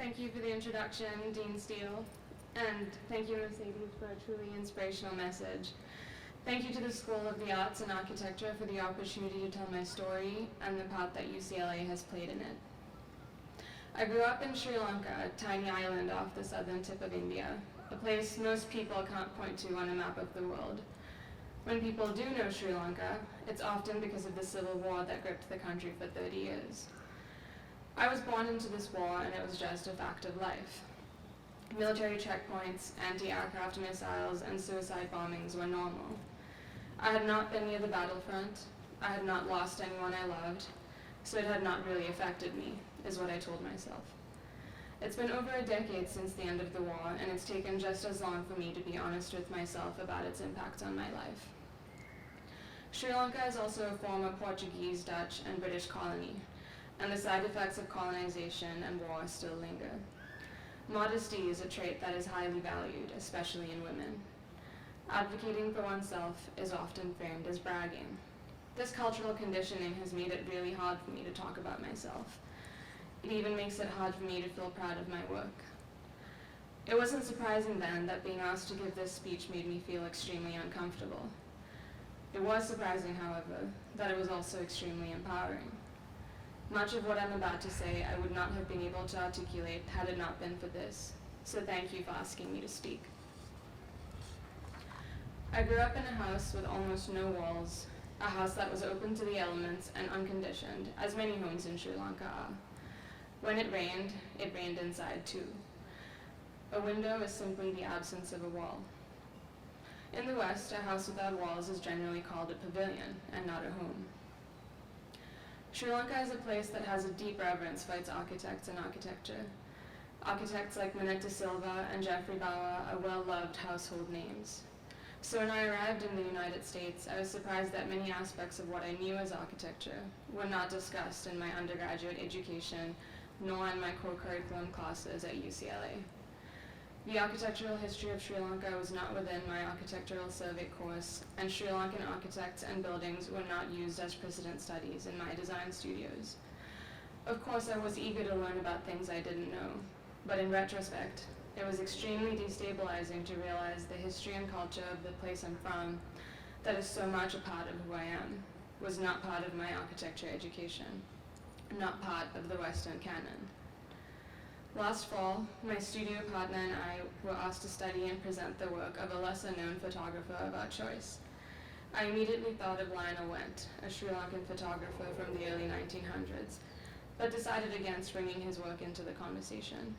Thank you for the introduction, Dean Steele, and thank you, Mercedes, for a truly inspirational message. Thank you to the School of the Arts and Architecture for the opportunity to tell my story and the part that UCLA has played in it. I grew up in Sri Lanka, a tiny island off the southern tip of India, a place most people can't point to on a map of the world. When people do know Sri Lanka, it's often because of the civil war that gripped the country for 30 years. I was born into this war, and it was just a fact of life. Military checkpoints, anti-aircraft missiles, and suicide bombings were normal. I had not been near the battlefront. I had not lost anyone I loved, so it had not really affected me, is what I told myself. It's been over a decade since the end of the war, and it's taken just as long for me to be honest with myself about its impact on my life. Sri Lanka is also a former Portuguese, Dutch, and British colony, and the side effects of colonization and war still linger. Modesty is a trait that is highly valued, especially in women. Advocating for oneself is often framed as bragging. This cultural conditioning has made it really hard for me to talk about myself. It even makes it hard for me to feel proud of my work. It wasn't surprising then that being asked to give this speech made me feel extremely uncomfortable. It was surprising, however, that it was also extremely empowering. Much of what I'm about to say I would not have been able to articulate had it not been for this, so thank you for asking me to speak. I grew up in a house with almost no walls, a house that was open to the elements and unconditioned, as many homes in Sri Lanka are. When it rained inside too. A window is simply the absence of a wall. In the West, a house without walls is generally called a pavilion and not a home. Sri Lanka is a place that has a deep reverence for its architects and architecture. Architects like Manetta Silva and Geoffrey Bawa are well-loved household names. So when I arrived in the United States, I was surprised that many aspects of what I knew as architecture were not discussed in my undergraduate education, nor in my core curriculum classes at UCLA. The architectural history of Sri Lanka was not within my architectural survey course, and Sri Lankan architects and buildings were not used as precedent studies in my design studios. Of course, I was eager to learn about things I didn't know, but in retrospect, it was extremely destabilizing to realize the history and culture of the place I'm from, that is so much a part of who I am, was not part of my architecture education, not part of the Western canon. Last fall, my studio partner and I were asked to study and present the work of a lesser-known photographer of our choice. I immediately thought of Lionel Wendt, a Sri Lankan photographer from the early 1900s, but decided against bringing his work into the conversation.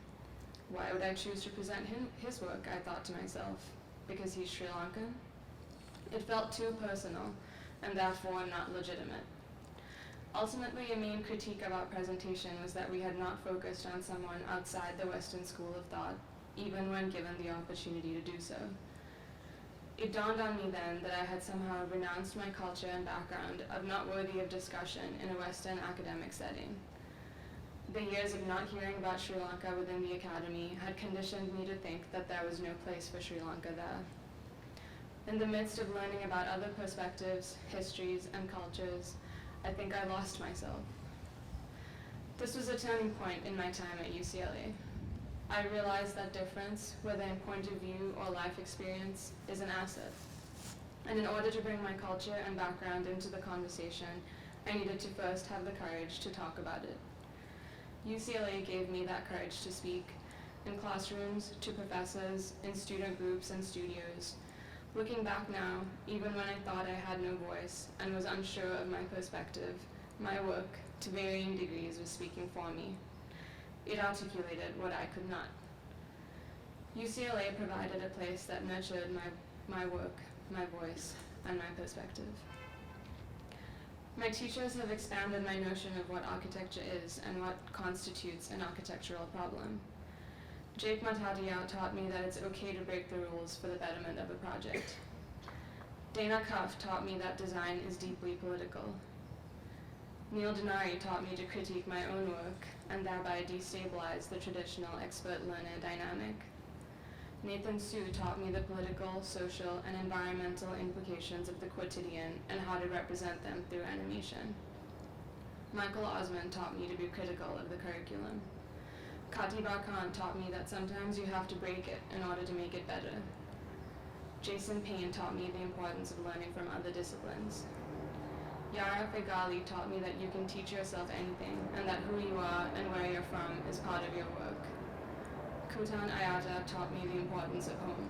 Why would I choose to present his work, I thought to myself, because he's Sri Lankan? It felt too personal, and therefore not legitimate. Ultimately, a main critique of our presentation was that we had not focused on someone outside the Western school of thought, even when given the opportunity to do so. It dawned on me then that I had somehow renounced my culture and background of not worthy of discussion in a Western academic setting. The years of not hearing about Sri Lanka within the academy had conditioned me to think that there was no place for Sri Lanka there. In the midst of learning about other perspectives, histories, and cultures, I think I lost myself. This was a turning point in my time at UCLA. I realized that difference, whether in point of view or life experience, is an asset. And in order to bring my culture and background into the conversation, I needed to first have the courage to talk about it. UCLA gave me that courage to speak, in classrooms, to professors, in student groups and studios. Looking back now, even when I thought I had no voice and was unsure of my perspective, my work, to varying degrees, was speaking for me. It articulated what I could not. UCLA provided a place that nurtured my work, my voice, and my perspective. My teachers have expanded my notion of what architecture is and what constitutes an architectural problem. Jake Matadiao taught me that it's okay to break the rules for the betterment of a project. Dana Cuff taught me that design is deeply political. Neil Denari taught me to critique my own work and thereby destabilize the traditional expert-learner dynamic. Nathan Su taught me the political, social, and environmental implications of the quotidian and how to represent them through animation. Michael Osmond taught me to be critical of the curriculum. Pratibha Khan taught me that sometimes you have to break it in order to make it better. Jason Payne taught me the importance of learning from other disciplines. Yara Fegali taught me that you can teach yourself anything, and that who you are and where you're from is part of your work. Kutan Ayata taught me the importance of home.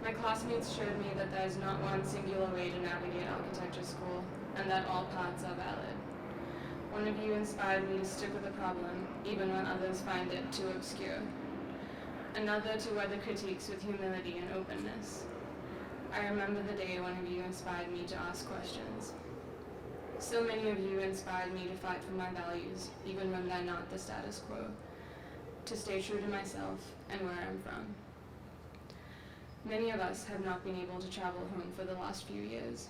My classmates showed me that there is not one singular way to navigate architecture school, and that all paths are valid. One of you inspired me to stick with a problem, even when others find it too obscure. Another to weather critiques with humility and openness. I remember the day one of you inspired me to ask questions. So many of you inspired me to fight for my values, even when they're not the status quo, to stay true to myself and where I'm from. Many of us have not been able to travel home for the last few years.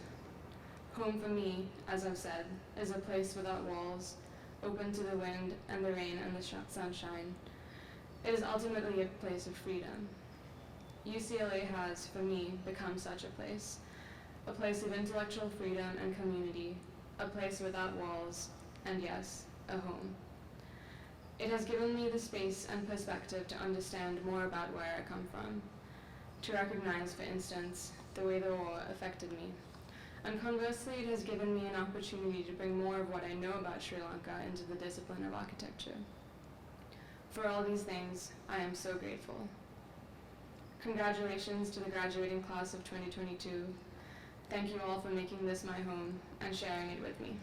Home for me, as I've said, is a place without walls, open to the wind and the rain and the sunshine. It is ultimately a place of freedom. UCLA has, for me, become such a place of intellectual freedom and community, a place without walls, and yes, a home. It has given me the space and perspective to understand more about where I come from, to recognize, for instance, the way the war affected me. And conversely, it has given me an opportunity to bring more of what I know about Sri Lanka into the discipline of architecture. For all these things, I am so grateful. Congratulations to the graduating class of 2022. Thank you all for making this my home and sharing it with me.